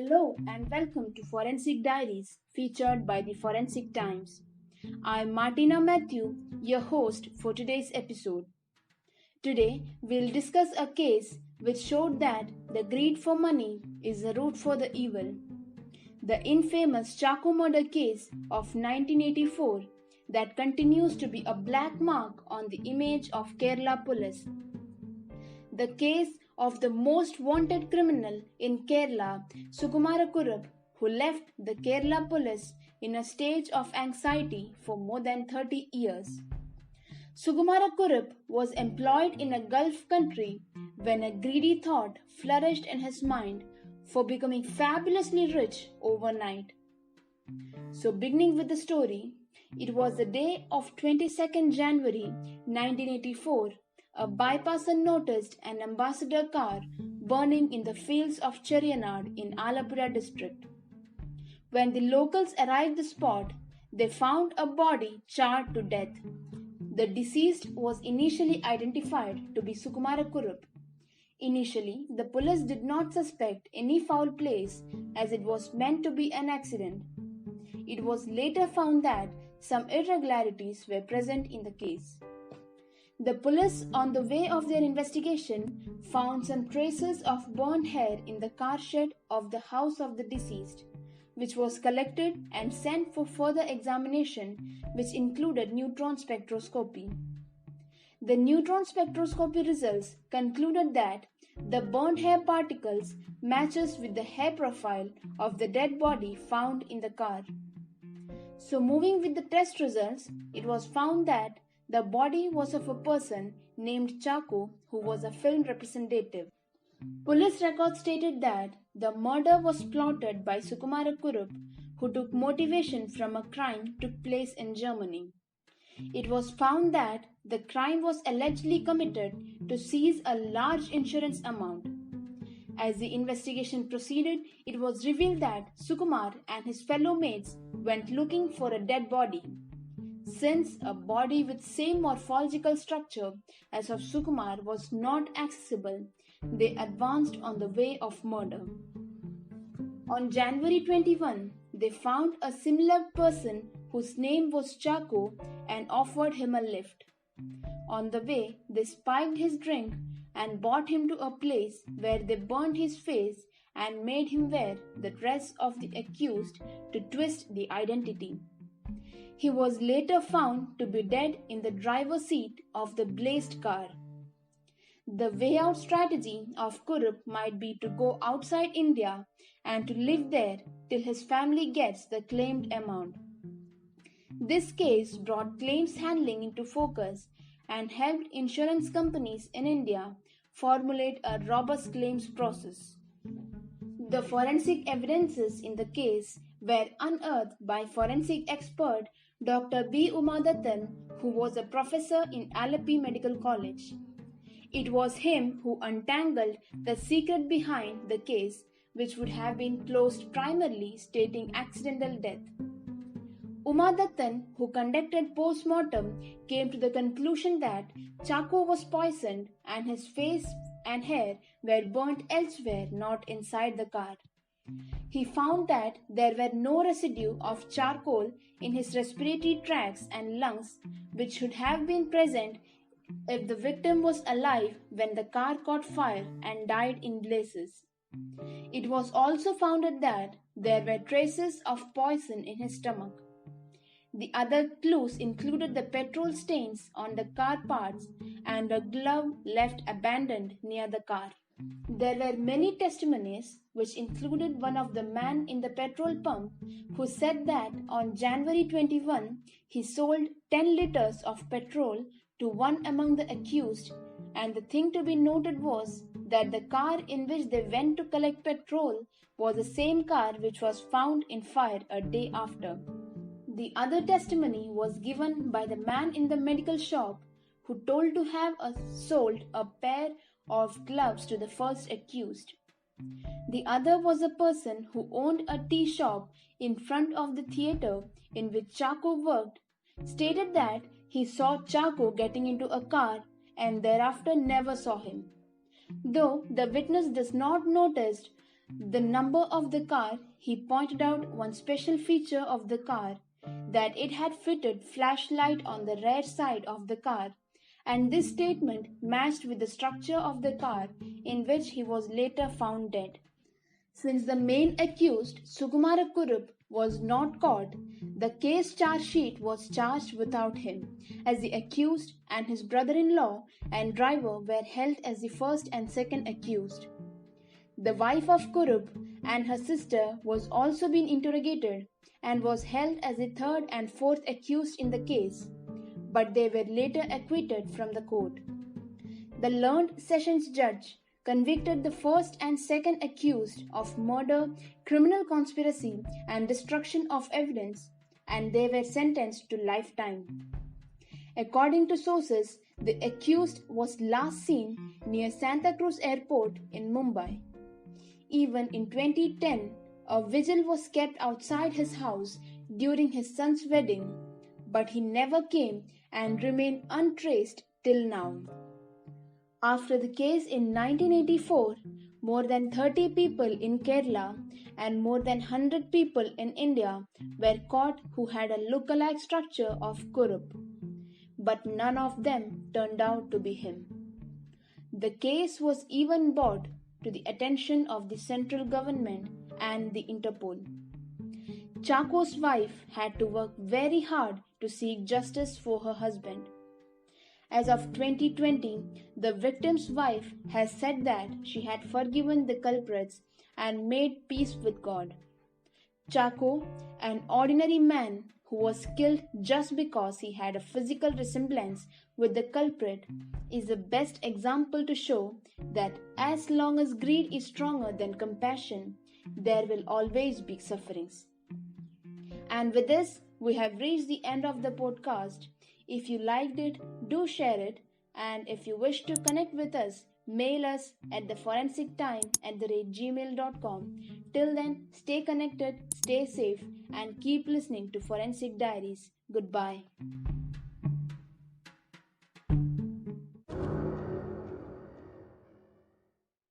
Hello and welcome to Forensic Diaries, featured by the Forensic Times. I'm Martina Mathew, your host for today's episode. Today, we'll discuss a case which showed that the greed for money is the root for the evil. The infamous Chacko murder case of 1984 that continues to be a black mark on the image of Kerala police. The case of the most wanted criminal in Kerala, Sukumara Kurup, who left the Kerala police in a stage of anxiety for more than 30 years. Sukumara Kurup was employed in a Gulf country when a greedy thought flourished in his mind for becoming fabulously rich overnight. So beginning with the story, it was the day of 22nd January 1984. A bypasser noticed an ambassador car burning in the fields of Cherianad in Alapura district. When the locals arrived at the spot, they found a body charred to death. The deceased was initially identified to be Sukumara Kurup. Initially, the police did not suspect any foul plays as it was meant to be an accident. It was later found that some irregularities were present in the case. The police, on the way of their investigation, found some traces of burnt hair in the car shed of the house of the deceased, which was collected and sent for further examination, which included neutron spectroscopy. The neutron spectroscopy results concluded that the burnt hair particles matches with the hair profile of the dead body found in the car. So moving with the test results, it was found that the body was of a person named Chacko, who was a film representative. Police records stated that the murder was plotted by Sukumara Kurup, who took motivation from a crime took place in Germany. It was found that the crime was allegedly committed to seize a large insurance amount. As the investigation proceeded, it was revealed that Sukumar and his fellow mates went looking for a dead body. Since a body with same morphological structure as of Sukumar was not accessible, they advanced on the way of murder. On January 21, they found a similar person whose name was Chacko and offered him a lift. On the way, they spiked his drink and brought him to a place where they burned his face and made him wear the dress of the accused to twist the identity. He was later found to be dead in the driver's seat of the blazed car. The way out strategy of Kurup might be to go outside India and to live there till his family gets the claimed amount. This case brought claims handling into focus and helped insurance companies in India formulate a robust claims process. The forensic evidences in the case were unearthed by forensic expert Dr. B. Umadathan, who was a professor in Alleppey Medical College. It was him who untangled the secret behind the case, which would have been closed primarily stating accidental death. Umadathan, who conducted post-mortem, came to the conclusion that Chacko was poisoned and his face and hair were burnt elsewhere, not inside the car. He found that there were no residue of charcoal in his respiratory tracts and lungs, which should have been present if the victim was alive when the car caught fire and died in blazes. It was also found that there were traces of poison in his stomach. The other clues included the petrol stains on the car parts and a glove left abandoned near the car. There were many testimonies, which included one of the man in the petrol pump who said that on January 21 he sold 10 liters of petrol to one among the accused, and the thing to be noted was that the car in which they went to collect petrol was the same car which was found in fire a day after. The other testimony was given by the man in the medical shop who told to have sold a pair of gloves to the first accused. The other was a person who owned a tea shop in front of the theatre in which Chacko worked, stated that he saw Chacko getting into a car and thereafter never saw him. Though the witness does not notice The number of the car, he pointed out one special feature of the car, that it had fitted flashlight on the rear side of the car, and this statement matched with the structure of the car in which he was later found dead. Since the main accused, Sukumara Kurup, was not caught, the case charge sheet was charged without him, as the accused and his brother-in-law and driver were held as the first and second accused. The wife of Kurup and her sister was also being interrogated and was held as the third and fourth accused in the case, but they were later acquitted from the court. The learned sessions judge convicted the first and second accused of murder, criminal conspiracy, and destruction of evidence, and they were sentenced to lifetime. According to sources, the accused was last seen near Santa Cruz Airport in Mumbai. Even in 2010, a vigil was kept outside his house during his son's wedding, but he never came and remained untraced till now. After the case in 1984, more than 30 people in Kerala and more than 100 people in India were caught who had a look-alike structure of Kurup, but none of them turned out to be him. The case was even brought to the attention of the central government and the Interpol. Chacko's wife had to work very hard to seek justice for her husband. As of 2020, the victim's wife has said that she had forgiven the culprits and made peace with God. Chacko, an ordinary man who was killed just because he had a physical resemblance with the culprit, is the best example to show that as long as greed is stronger than compassion, there will always be sufferings. And with this, we have reached the end of the podcast. If you liked it, do share it, and if you wish to connect with us, mail us at theforensictime@gmail.com. Till then, stay connected, stay safe, and keep listening to Forensic Diaries. Goodbye.